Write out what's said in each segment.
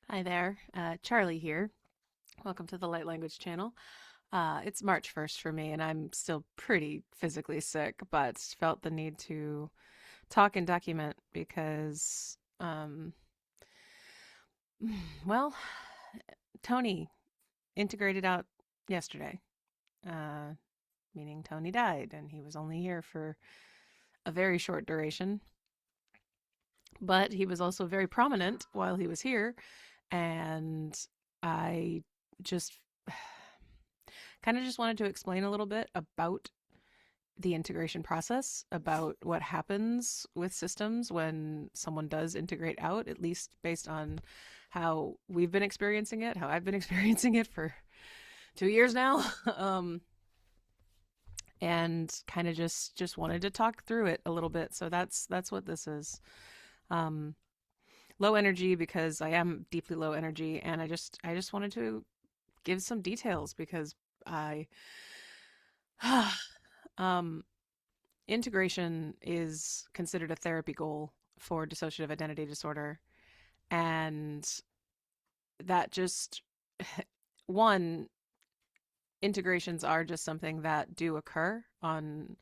Hi there, Charlie here. Welcome to the Light Language channel. It's March 1st for me, and I'm still pretty physically sick, but felt the need to talk and document because, well, Tony integrated out yesterday, uh, meaning Tony died, and he was only here for a very short duration, but he was also very prominent while he was here, and I just kind of just wanted to explain a little bit about the integration process, about what happens with systems when someone does integrate out, at least based on how we've been experiencing it, how I've been experiencing it for 2 years now. And kind of just wanted to talk through it a little bit. So that's what this is. Um, Low energy because I am deeply low energy, and I just wanted to give some details because I um integration is considered a therapy goal for dissociative identity disorder. And that just, one, integrations are just something that do occur on,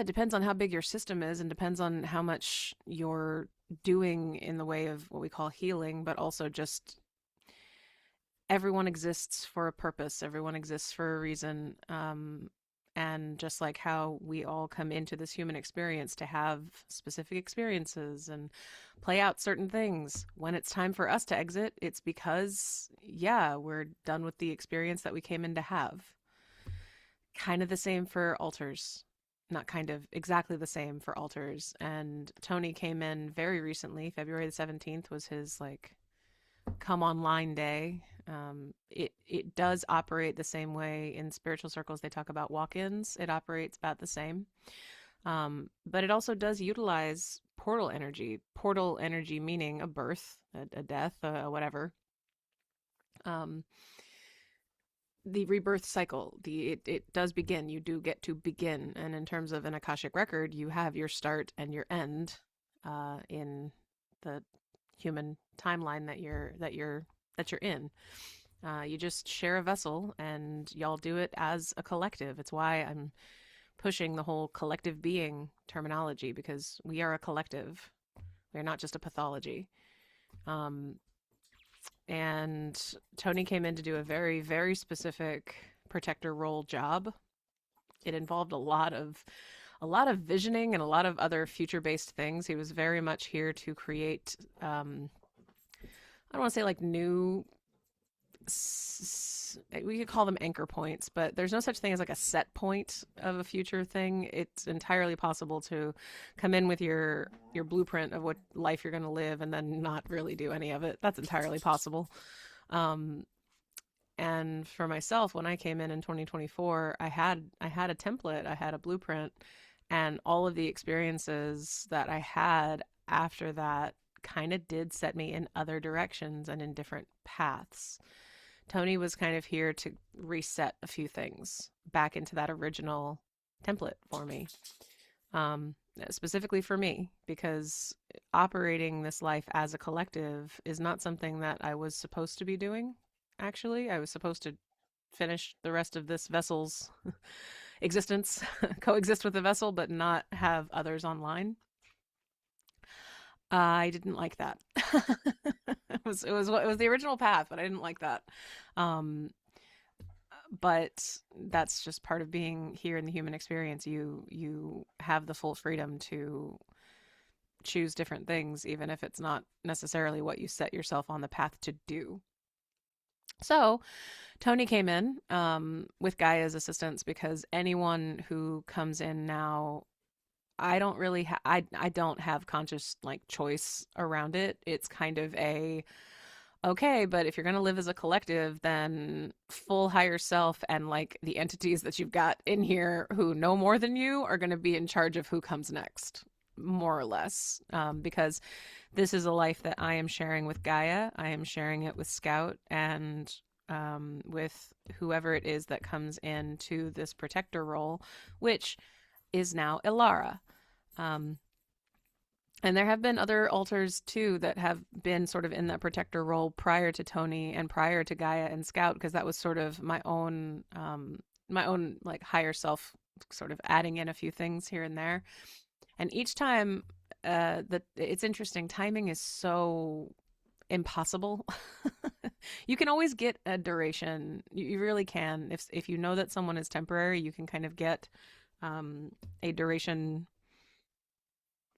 depends on how big your system is and depends on how much you're doing in the way of what we call healing, but also just everyone exists for a purpose, everyone exists for a reason. And just like how we all come into this human experience to have specific experiences and play out certain things, when it's time for us to exit, it's because, yeah, we're done with the experience that we came in to have. Kind of the same for alters. Not kind of, exactly the same for alters. And Tony came in very recently. February the 17th was his like come online day. It does operate the same way in spiritual circles. They talk about walk-ins. It operates about the same, but it also does utilize portal energy. Portal energy meaning a birth, a death, whatever. Um, the rebirth cycle. It does begin. You do get to begin, and in terms of an akashic record, you have your start and your end in the human timeline that you're in. You just share a vessel and y'all do it as a collective. It's why I'm pushing the whole collective being terminology because we are a collective. We're not just a pathology. Um, and Tony came in to do a very, very specific protector role job. It involved a lot of visioning and a lot of other future based things. He was very much here to create I don't want to say like new we could call them anchor points, but there's no such thing as like a set point of a future thing. It's entirely possible to come in with your blueprint of what life you're going to live and then not really do any of it. That's entirely possible. Um, and for myself, when I came in 2024, I had a template, I had a blueprint, and all of the experiences that I had after that kind of did set me in other directions and in different paths. Tony was kind of here to reset a few things back into that original template for me. Specifically for me, because operating this life as a collective is not something that I was supposed to be doing. Actually, I was supposed to finish the rest of this vessel's existence, coexist with the vessel, but not have others online. I didn't like that. It was the original path, but I didn't like that. Um, but that's just part of being here in the human experience. You have the full freedom to choose different things, even if it's not necessarily what you set yourself on the path to do. So Tony came in with Gaia's assistance because anyone who comes in now, I don't have conscious like choice around it. It's kind of a okay, but if you're going to live as a collective, then full higher self and like the entities that you've got in here who know more than you are going to be in charge of who comes next, more or less. Because this is a life that I am sharing with Gaia. I am sharing it with Scout and with whoever it is that comes into this protector role, which is now Ilara. Um, And there have been other alters too that have been sort of in that protector role prior to Tony and prior to Gaia and Scout, because that was sort of my own like higher self, sort of adding in a few things here and there. And each time, that it's interesting. Timing is so impossible. You can always get a duration. You really can. If you know that someone is temporary, you can kind of get a duration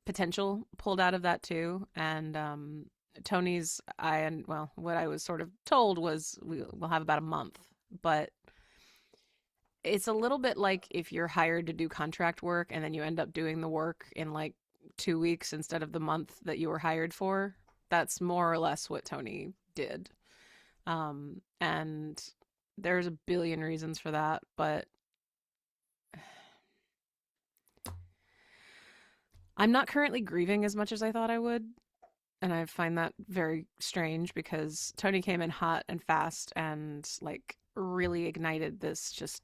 potential pulled out of that too. And Tony's, well, what I was sort of told was we'll have about a month, but it's a little bit like if you're hired to do contract work and then you end up doing the work in like 2 weeks instead of the month that you were hired for. That's more or less what Tony did. And there's a billion reasons for that, but I'm not currently grieving as much as I thought I would. And I find that very strange because Tony came in hot and fast and like really ignited this just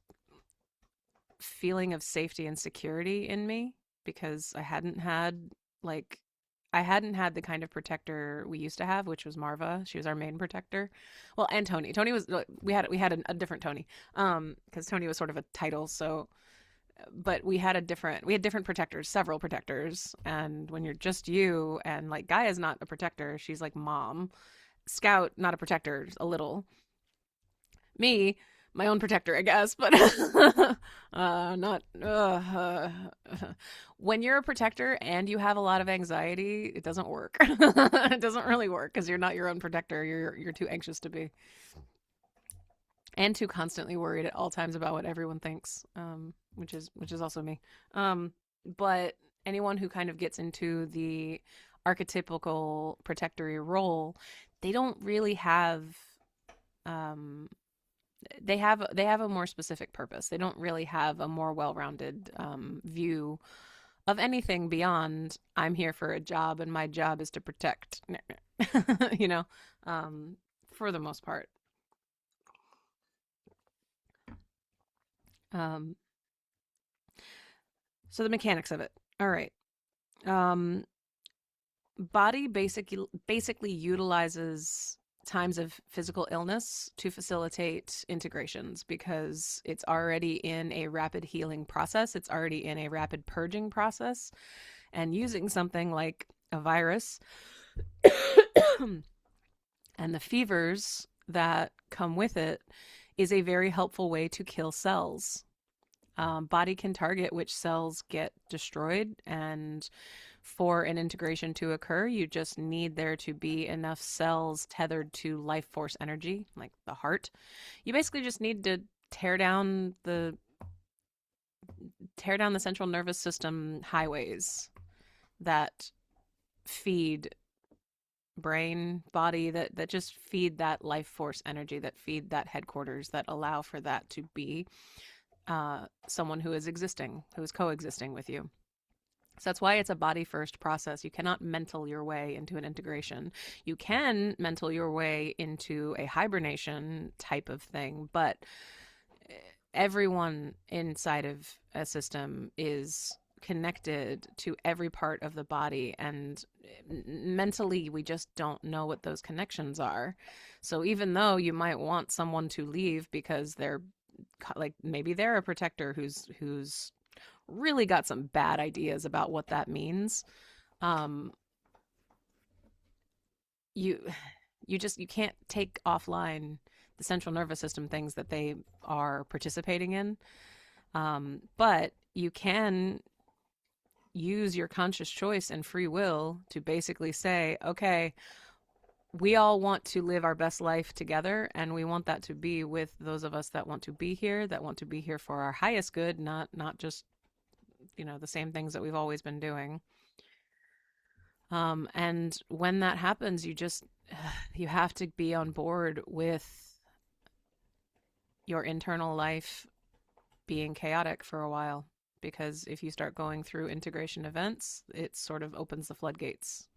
feeling of safety and security in me, because like I hadn't had the kind of protector we used to have, which was Marva. She was our main protector. Well, and Tony. Tony was we had a different Tony. Because Tony was sort of a title, so but we had different protectors, several protectors. And when you're just you, and like Gaia's not a protector, she's like mom. Scout, not a protector, a little. Me, my own protector, I guess, but not. When you're a protector and you have a lot of anxiety, it doesn't work. It doesn't really work because you're not your own protector. You're too anxious to be, and too constantly worried at all times about what everyone thinks, which is also me. But anyone who kind of gets into the archetypical protectory role, they don't really have um, they have a more specific purpose. They don't really have a more well-rounded view of anything beyond I'm here for a job and my job is to protect. you know, for the most part. Um, so the mechanics of it. All right. Um, Body basically utilizes times of physical illness to facilitate integrations because it's already in a rapid healing process. It's already in a rapid purging process. And using something like a virus and the fevers that come with it is a very helpful way to kill cells. Body can target which cells get destroyed, and for an integration to occur, you just need there to be enough cells tethered to life force energy, like the heart. You basically just need to tear down the central nervous system highways that feed brain, body, that just feed that life force energy, that feed that headquarters, that allow for that to be someone who is coexisting with you. So that's why it's a body first process. You cannot mental your way into an integration. You can mental your way into a hibernation type of thing, but everyone inside of a system is connected to every part of the body, and mentally we just don't know what those connections are. So even though you might want someone to leave because they're like maybe they're a protector who's really got some bad ideas about what that means, um you you can't take offline the central nervous system things that they are participating in, but you can use your conscious choice and free will to basically say, okay, we all want to live our best life together, and we want that to be with those of us that want to be here, for our highest good, not just the same things that we've always been doing. And when that happens, you have to be on board with your internal life being chaotic for a while, because if you start going through integration events, it sort of opens the floodgates,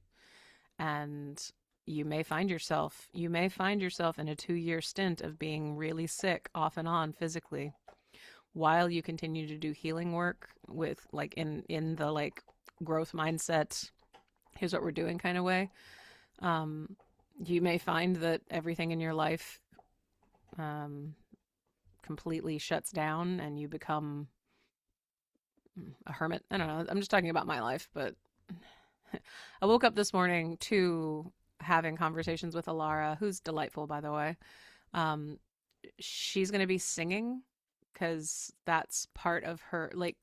and you may find yourself in a 2-year stint of being really sick off and on physically while you continue to do healing work with like in the like growth mindset here's what we're doing kind of way. Um, you may find that everything in your life um, completely shuts down and you become a hermit. I don't know. I'm just talking about my life, but I woke up this morning to having conversations with Alara, who's delightful, by the way. Um, she's going to be singing because that's part of her, like,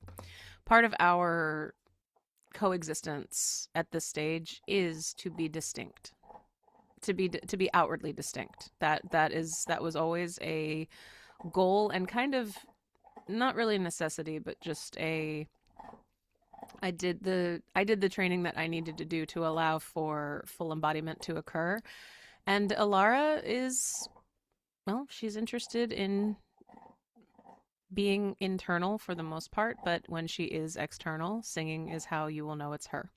part of our coexistence at this stage is to be distinct, to be outwardly distinct. That was always a goal and kind of not really a necessity, but just a I did the training that I needed to do to allow for full embodiment to occur. And Alara is, well, she's interested in being internal for the most part, but when she is external, singing is how you will know it's her.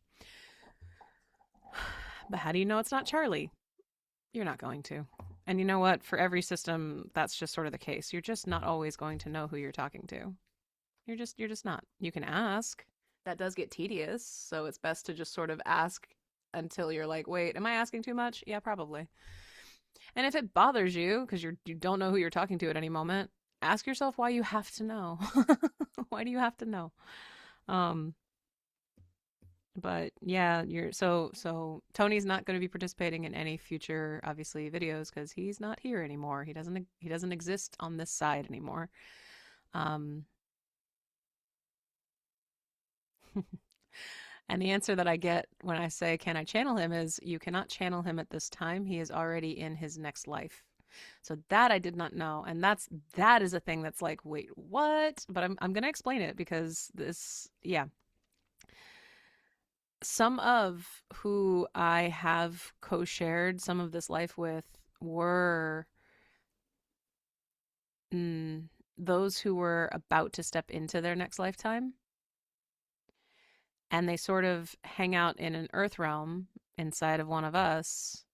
But how do you know it's not Charlie? You're not going to. And you know what? For every system, that's just sort of the case. You're just not always going to know who you're talking to. You're just not. You can ask. That does get tedious, so it's best to just sort of ask until you're like, "Wait, am I asking too much?" Yeah, probably. And if it bothers you because you don't know who you're talking to at any moment, ask yourself why you have to know. Why do you have to know? Um, but yeah, you're so Tony's not going to be participating in any future, obviously, videos because he's not here anymore. He doesn't exist on this side anymore. Um, and the answer that I get when I say, "Can I channel him?" is you cannot channel him at this time. He is already in his next life. So that I did not know, and that is a thing that's like, wait, what? But I'm gonna explain it because this, yeah, some of who I have co-shared some of this life with were mm, those who were about to step into their next lifetime, and they sort of hang out in an earth realm inside of one of us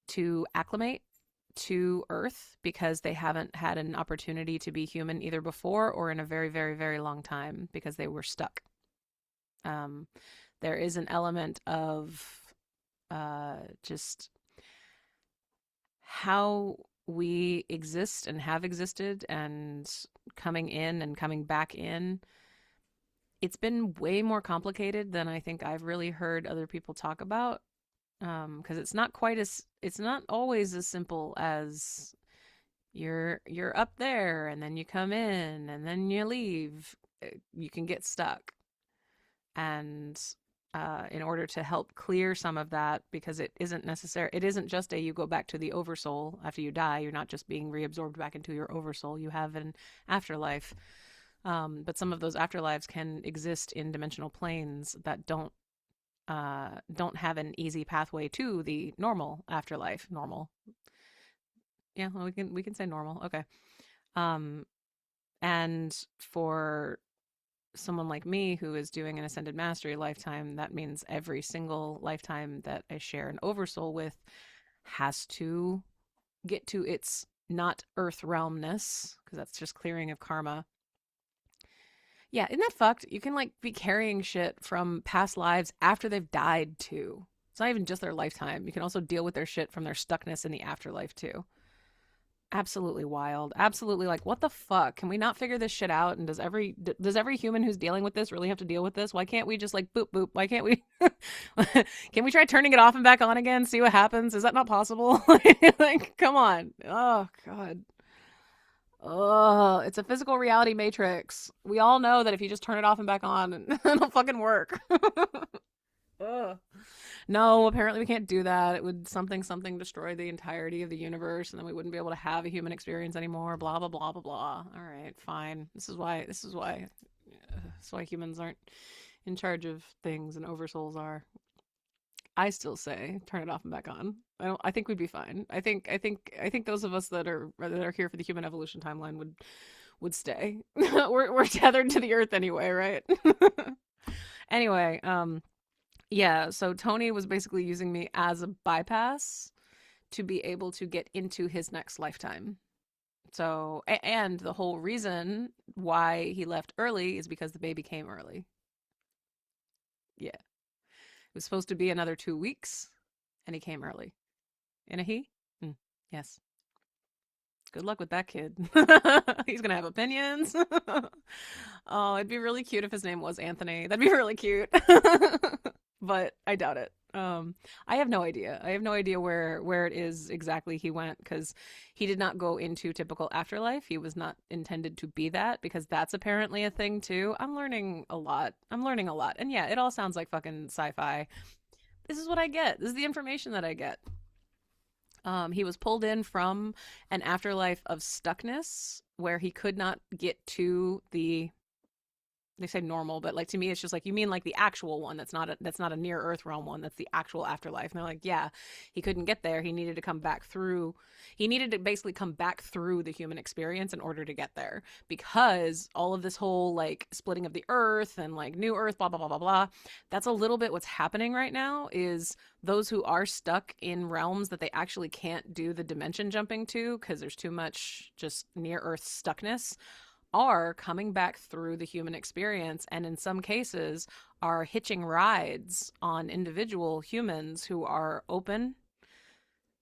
to acclimate to earth because they haven't had an opportunity to be human either before or in a very, very, very long time because they were stuck. um, there is an element of just how we exist and have existed and coming in and coming back in. It's been way more complicated than I think I've really heard other people talk about, because it's not always as simple as you're up there and then you come in and then you leave. You can get stuck, and in order to help clear some of that, because it isn't just a you go back to the oversoul after you die. You're not just being reabsorbed back into your oversoul. You have an afterlife, but some of those afterlives can exist in dimensional planes that don't have an easy pathway to the normal afterlife. Normal, yeah, well, we can say normal. Okay, um, and for someone like me who is doing an ascended mastery lifetime, that means every single lifetime that I share an oversoul with has to get to its not earth realmness, because that's just clearing of karma. Yeah, isn't that fucked? You can like be carrying shit from past lives after they've died too. It's not even just their lifetime. You can also deal with their shit from their stuckness in the afterlife too. Absolutely wild. Absolutely, like, what the fuck? Can we not figure this shit out? And does every human who's dealing with this really have to deal with this? Why can't we just like boop boop? Why can't we can we try turning it off and back on again, see what happens? Is that not possible? Like, come on. Oh god. Oh, it's a physical reality matrix. We all know that if you just turn it off and back on, it'll fucking work. Ugh. No, apparently we can't do that. It would something destroy the entirety of the universe, and then we wouldn't be able to have a human experience anymore. Blah blah blah blah blah. All right, fine. This is why humans aren't in charge of things and oversouls are. I still say turn it off and back on. I think we'd be fine. I think those of us that are here for the human evolution timeline would stay. We're tethered to the earth anyway, right? Anyway, yeah, so Tony was basically using me as a bypass to be able to get into his next lifetime. So, and the whole reason why he left early is because the baby came early. Yeah. was supposed to be another 2 weeks, and he came early. And a he? Mm, yes. Good luck with that kid. He's gonna have opinions. Oh, it'd be really cute if his name was Anthony. That'd be really cute. But I doubt it. I have no idea. I have no idea where it is exactly he went because he did not go into typical afterlife. He was not intended to be that because that's apparently a thing too. I'm learning a lot. I'm learning a lot. And yeah, it all sounds like fucking sci-fi. This is what I get. This is the information that I get. He was pulled in from an afterlife of stuckness where he could not get to the, they say normal, but like to me it's just like, you mean like the actual one that's not a near earth realm one, that's the actual afterlife. And they're like, yeah, he couldn't get there. He needed to come back through, he needed to basically come back through the human experience in order to get there, because all of this whole like splitting of the earth and like new earth, blah blah blah blah blah, that's a little bit what's happening right now. Is those who are stuck in realms that they actually can't do the dimension jumping to because there's too much just near earth stuckness, are coming back through the human experience, and in some cases are hitching rides on individual humans who are open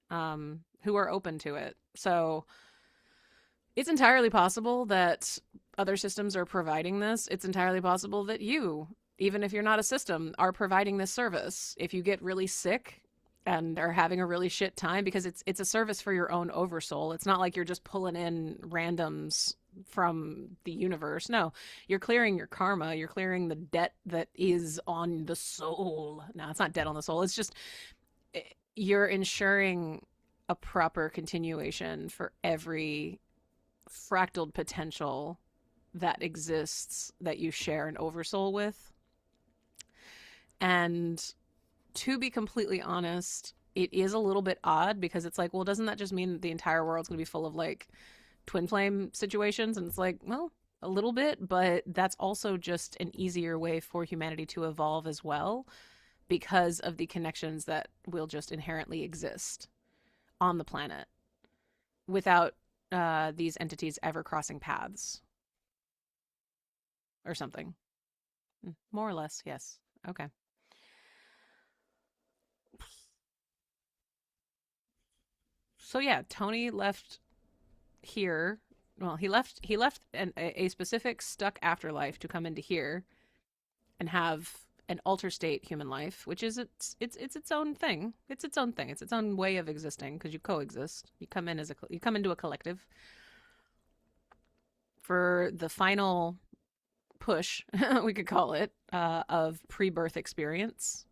to it. So it's entirely possible that other systems are providing this. It's entirely possible that you, even if you're not a system, are providing this service. If you get really sick and are having a really shit time, because it's a service for your own oversoul. It's not like you're just pulling in randoms from the universe. No, you're clearing your karma. You're clearing the debt that is on the soul. No, it's not debt on the soul. It's just you're ensuring a proper continuation for every fractaled potential that exists that you share an oversoul with. And to be completely honest, it is a little bit odd because it's like, well, doesn't that just mean the entire world's going to be full of like twin flame situations? And it's like, well, a little bit, but that's also just an easier way for humanity to evolve as well, because of the connections that will just inherently exist on the planet without these entities ever crossing paths or something. More or less, yes. Okay. So yeah, Tony left here. Well, he left a specific stuck afterlife to come into here and have an alter state human life, which is its own thing. It's its own thing. It's its own way of existing because you coexist. You come into a collective for the final push, we could call it, of pre-birth experience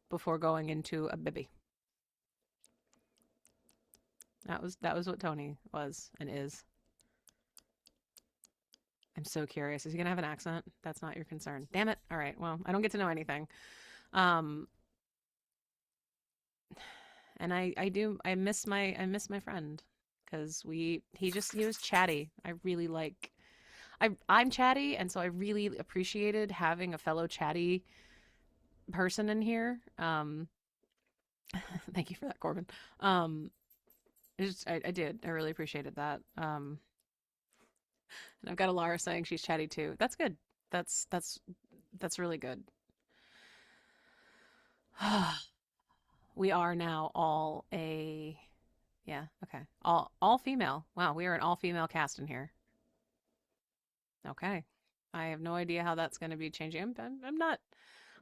before going into a baby. That was what Tony was and is. I'm so curious. Is he gonna have an accent? That's not your concern. Damn it. All right. Well, I don't get to know anything. Um, and I miss my friend because he was chatty. I'm chatty, and so I really appreciated having a fellow chatty person in here. Thank you for that, Corbin. I did. I really appreciated that. And I've got Alara saying she's chatty too. That's good. That's really good. We are now all a yeah, okay. All female. Wow, we are an all female cast in here. Okay. I have no idea how that's going to be changing. I'm not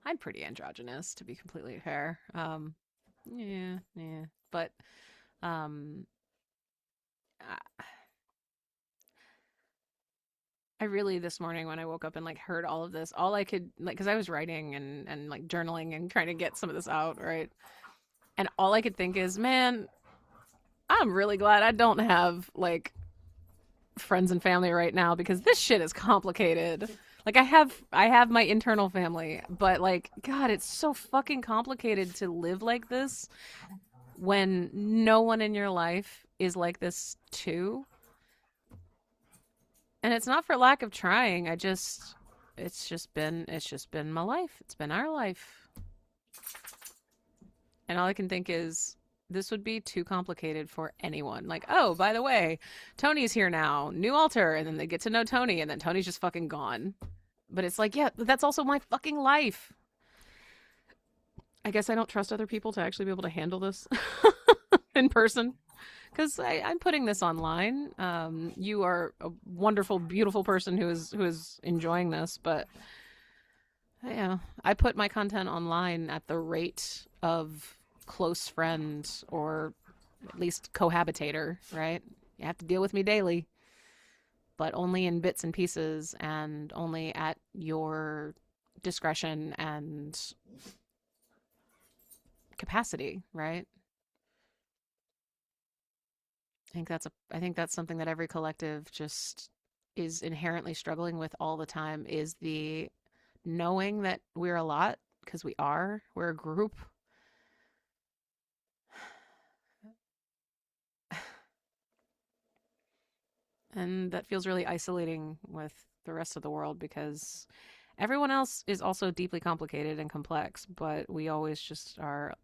I'm pretty androgynous to be completely fair. Yeah, yeah. But um I, I really this morning when I woke up and like heard all of this, all I could like cuz I was writing and like journaling and trying to get some of this out, right? And all I could think is, man, I'm really glad I don't have like friends and family right now because this shit is complicated. Like I have my internal family, but like god, it's so fucking complicated to live like this when no one in your life is like this too. And it's not for lack of trying. It's just been my life. It's been our life. And all I can think is this would be too complicated for anyone. Like, oh, by the way, Tony's here now. New altar. And then they get to know Tony and then Tony's just fucking gone. But it's like, yeah, that's also my fucking life. I guess I don't trust other people to actually be able to handle this in person because I'm putting this online. You are a wonderful, beautiful person who is enjoying this, but yeah, I put my content online at the rate of close friend or at least cohabitator, right? You have to deal with me daily, but only in bits and pieces and only at your discretion and capacity, right? I think that's something that every collective just is inherently struggling with all the time is the knowing that we're a lot because we're a group. And that feels really isolating with the rest of the world because everyone else is also deeply complicated and complex, but we're always just a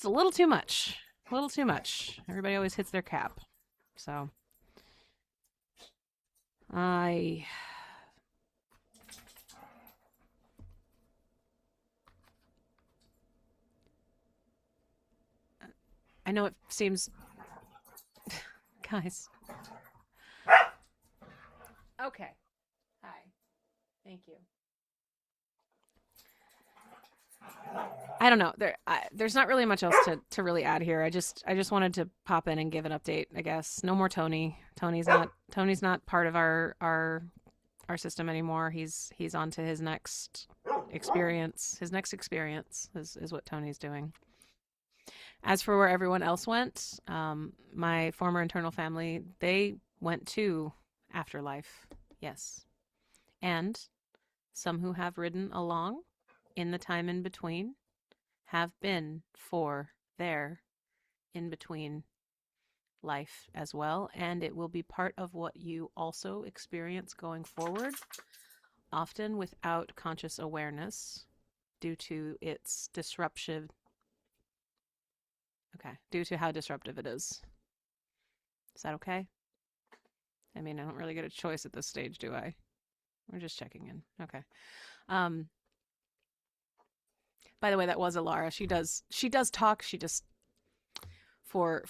little too much. A little too much. Everybody always hits their cap. So I I know it seems guys. Okay. Hi. Thank you. I don't know. There's not really much else to really add here. I just wanted to pop in and give an update. I guess no more Tony. Tony's not part of our system anymore. He's on to his next experience. His next experience is what Tony's doing. As for where everyone else went, my former internal family they went to afterlife. Yes, and some who have ridden along in the time in between have been for their in between life as well, and it will be part of what you also experience going forward, often without conscious awareness due to its disruptive. Okay, due to how disruptive it is. Is that okay? I mean, I don't really get a choice at this stage, do I? We're just checking in. Okay. Um, by the way, that was Alara. She does talk. She just for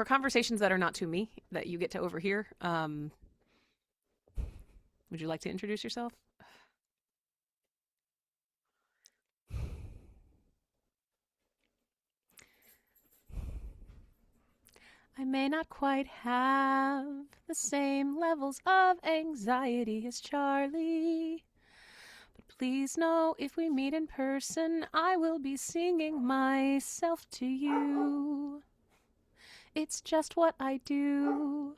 conversations that are not to me that you get to overhear. Would you like to introduce yourself? I may not quite have the same levels of anxiety as Charlie. But please know if we meet in person, I will be singing myself to you. It's just what I do.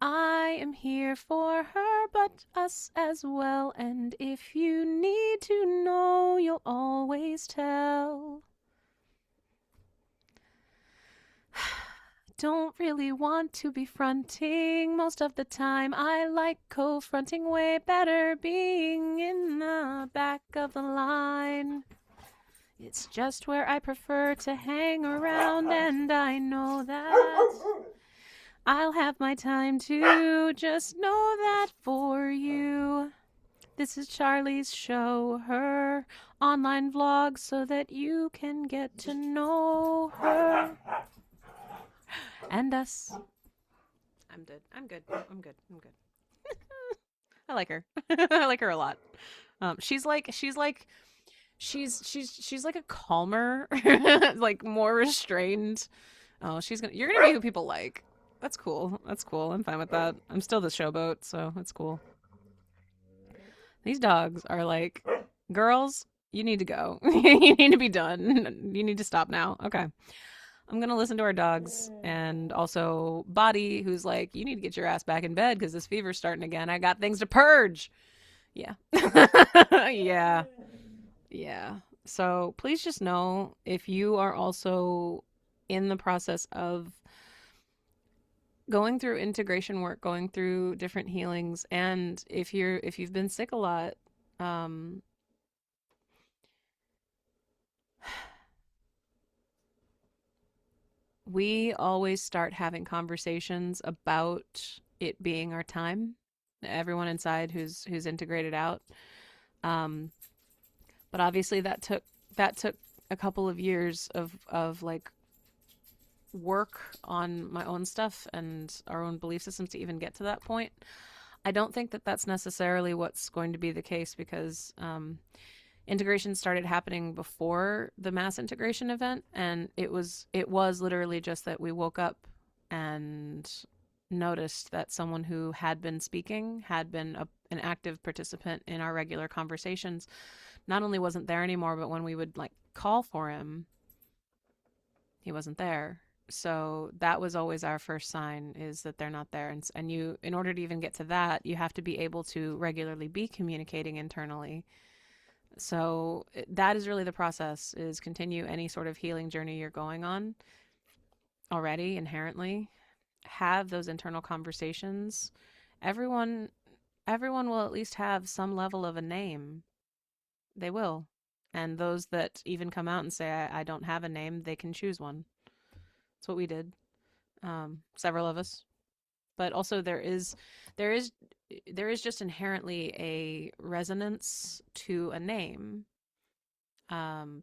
I am here for her, but us as well. And if you need to know, you'll always tell. Don't really want to be fronting most of the time. I like co-fronting way better, being in the back of the line. It's just where I prefer to hang around, and I know that I'll have my time too. Just know that for you. This is Charlie's show, her online vlog, so that you can get to know her and us. I'm good. I'm good. I'm good. I'm good. I like her. I like her a lot. She's like a calmer, like more restrained. Oh, you're gonna be who people like. That's cool. That's cool. I'm fine with that. I'm still the showboat, so that's cool. These dogs are like, girls, you need to go. You need to be done. You need to stop now. Okay. I'm gonna listen to our dogs and also Body, who's like, you need to get your ass back in bed because this fever's starting again. I got things to purge. Yeah. Yeah. Yeah. So please just know if you are also in the process of going through integration work, going through different healings, and if you've been sick a lot, um, we always start having conversations about it being our time. Everyone inside who's integrated out. But obviously that took a couple of years of like work on my own stuff and our own belief systems to even get to that point. I don't think that that's necessarily what's going to be the case because integration started happening before the mass integration event, and it was literally just that we woke up and noticed that someone who had been speaking, had been an active participant in our regular conversations, not only wasn't there anymore, but when we would like call for him, he wasn't there. So that was always our first sign, is that they're not there. And you, in order to even get to that, you have to be able to regularly be communicating internally. So that is really the process, is continue any sort of healing journey you're going on already inherently. Have those internal conversations. Everyone everyone will at least have some level of a name. They will. And those that even come out and say, I don't have a name, they can choose one. That's what we did. Several of us. But also there is there is just inherently a resonance to a name,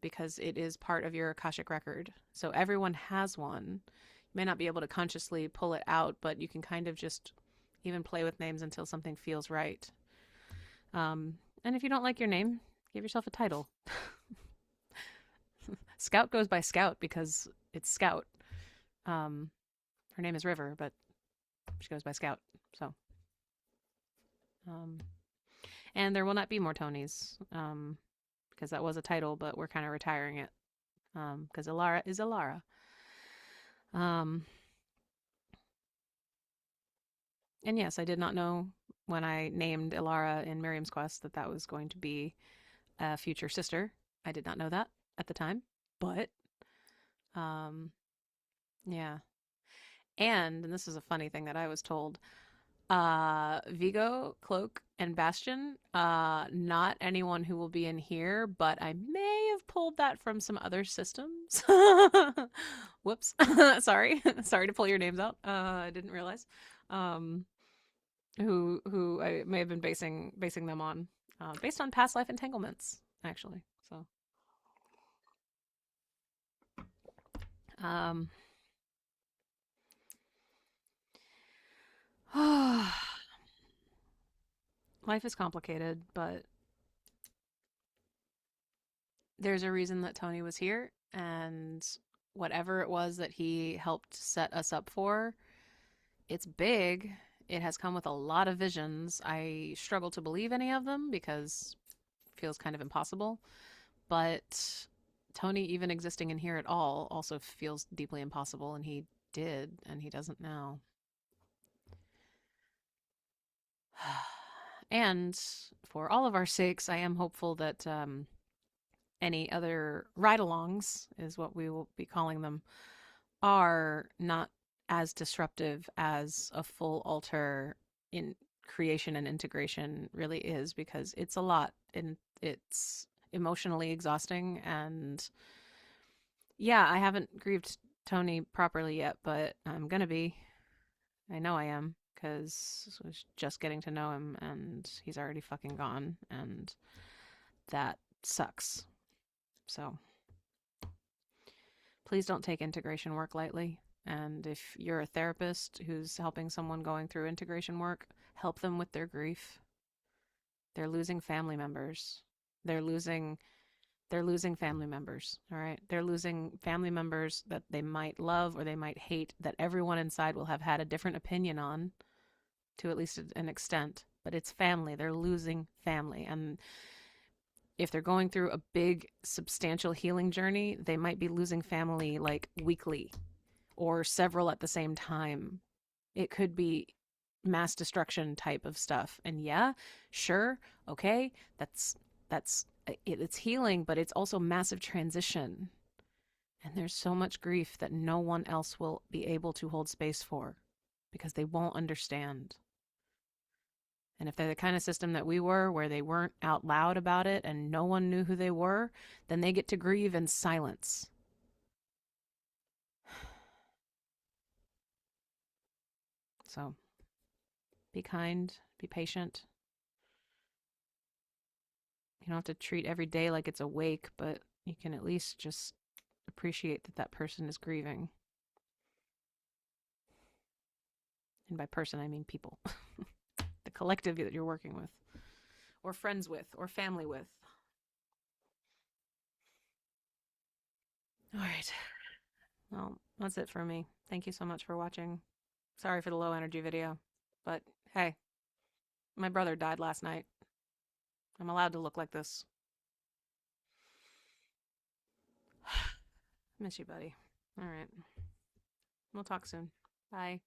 because it is part of your Akashic record. So everyone has one. You may not be able to consciously pull it out, but you can kind of just even play with names until something feels right. And if you don't like your name, give yourself a title. Scout goes by Scout because it's Scout. Her name is River, but she goes by Scout. So, um, and there will not be more Tonys, because that was a title, but we're kind of retiring it, because Elara is Elara. Um, and yes, I did not know when I named Elara in Miriam's Quest that that was going to be a future sister. I did not know that at the time, but um, yeah. And this is a funny thing that I was told. Vigo, Cloak, and Bastion. Not anyone who will be in here, but I may have pulled that from some other systems. Whoops. Sorry. Sorry to pull your names out. I didn't realize. Um, who I may have been basing them on, based on past life entanglements, actually. So, um, life is complicated, but there's a reason that Tony was here, and whatever it was that he helped set us up for, it's big. It has come with a lot of visions. I struggle to believe any of them because it feels kind of impossible. But Tony even existing in here at all also feels deeply impossible, and he did, and he doesn't now. And for all of our sakes, I am hopeful that any other ride alongs, is what we will be calling them, are not as disruptive as a full altar in creation and integration really is, because it's a lot and it's emotionally exhausting. And yeah, I haven't grieved Tony properly yet, but I'm gonna be. I know I am, because I was just getting to know him and he's already fucking gone, and that sucks. So please don't take integration work lightly. And if you're a therapist who's helping someone going through integration work, help them with their grief. They're losing family members. They're losing family members, all right? They're losing family members that they might love or they might hate, that everyone inside will have had a different opinion on, to at least an extent, but it's family. They're losing family. And if they're going through a big, substantial healing journey, they might be losing family like weekly or several at the same time. It could be mass destruction type of stuff. And yeah, sure, okay, that's it's healing, but it's also massive transition. And there's so much grief that no one else will be able to hold space for, because they won't understand. And if they're the kind of system that we were, where they weren't out loud about it and no one knew who they were, then they get to grieve in silence. So be kind, be patient. don't have to treat every day like it's a wake, but you can at least just appreciate that that person is grieving. And by person, I mean people. The collective that you're working with, or friends with, or family with. All right. Well, that's it for me. Thank you so much for watching. Sorry for the low energy video, but hey, my brother died last night. I'm allowed to look like this. Miss you, buddy. All right. We'll talk soon. Bye.